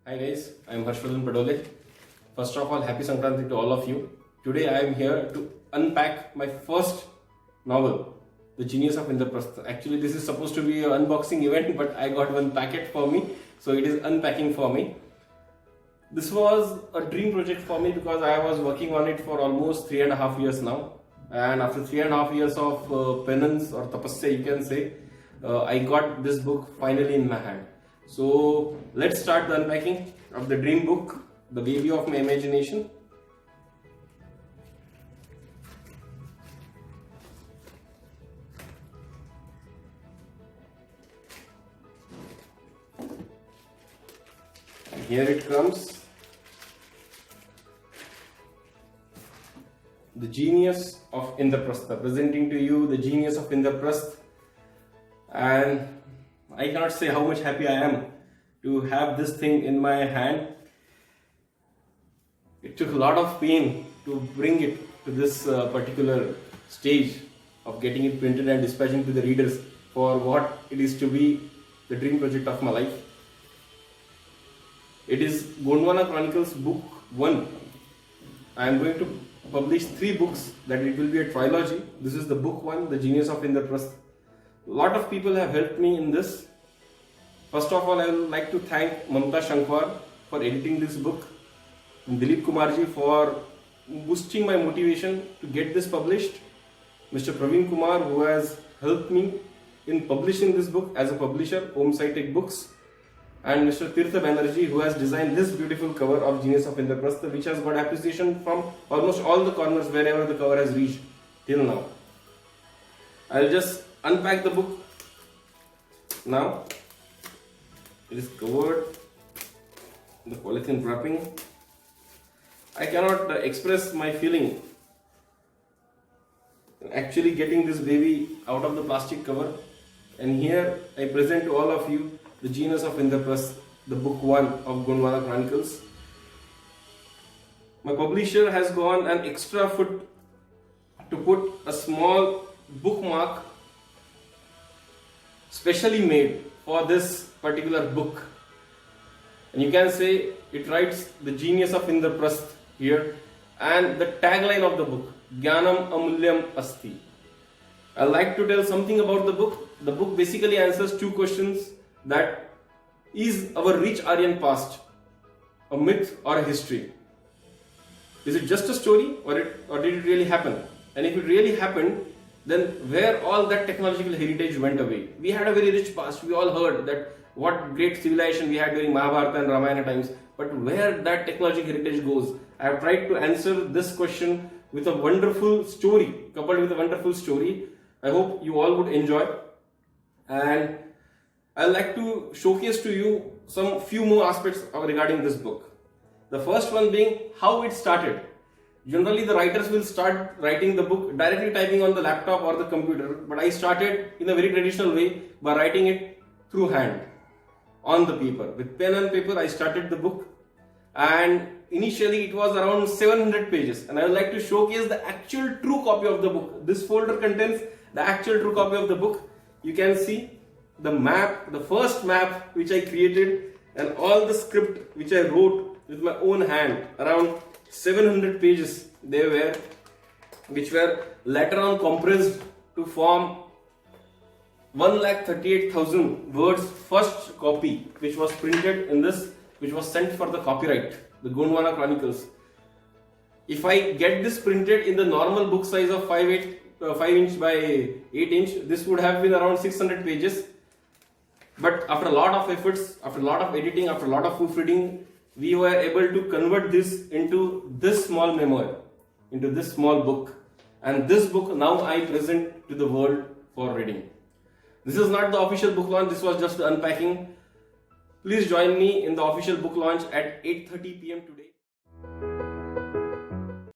Hi guys, I am Harshvardhan Padole. First of all, happy Sankranti to all of you. Today I am here to unpack my first novel, The Genius of Indraprastha. Actually, this is supposed to be an unboxing event, but I got one packet for me, so it is unpacking for me. This was a dream project for me because I was working on it for almost 3.5 years now. And after 3.5 years of penance or tapasya, you can say, I got this book finally in my hand. So let's start the unpacking of the dream book, The Baby of My Imagination. And here it comes. The Genius of Indraprastha, presenting to you the Genius of Indraprastha. And I cannot say how much happy I am to have this thing in my hand. It took a lot of pain to bring it to this particular stage of getting it printed and dispatching to the readers for what it is to be the dream project of my life. It is Gondwana Chronicles book 1. I am going to publish 3 books, that it will be a trilogy. This is the book 1, The Genius of Indraprastha. A lot of people have helped me in this. First of all, I would like to thank Mamta Shankwar for editing this book, and Dilip Kumarji for boosting my motivation to get this published, Mr. Praveen Kumar, who has helped me in publishing this book as a publisher, Om Sai Tech Books, and Mr. Tirtha Banerjee, who has designed this beautiful cover of Genius of Indraprastha, which has got appreciation from almost all the corners wherever the cover has reached till now. I will just unpack the book now. It is covered in the polythene wrapping. I cannot express my feeling actually getting this baby out of the plastic cover. And here I present to all of you The Genius of Indraprastha, the book 1 of Gondwana Chronicles. My publisher has gone an extra foot to put a small bookmark specially made for this particular book. And you can say it writes The Genius of Indraprastha here, and the tagline of the book, Jnanam Amulyam Asti. I like to tell something about the book. The book basically answers 2 questions: that is our rich Aryan past a myth or a history? Is it just a story, or did it really happen? And if it really happened, then where all that technological heritage went away? We had a very rich past. We all heard that what great civilization we had during Mahabharata and Ramayana times. But where that technological heritage goes? I have tried to answer this question with a wonderful story, coupled with a wonderful story. I hope you all would enjoy. And I would like to showcase to you some few more aspects regarding this book. The first one being how it started. Generally, the writers will start writing the book directly typing on the laptop or the computer, but I started in a very traditional way by writing it through hand on the paper. With pen and paper, I started the book, and initially it was around 700 pages, and I would like to showcase the actual true copy of the book. This folder contains the actual true copy of the book. You can see the map, the first map which I created, and all the script which I wrote with my own hand, around 700 pages they were, which were later on compressed to form 138,000 words first copy, which was printed in this, which was sent for the copyright, the Gondwana Chronicles. If I get this printed in the normal book size of 5 inch by 8 inch, this would have been around 600 pages. But after a lot of efforts, after a lot of editing, after a lot of proofreading, we were able to convert this into this small memoir, into this small book. And this book now I present to the world for reading. This is not the official book launch, this was just the unpacking. Please join me in the official book launch at 8:30 p.m. today.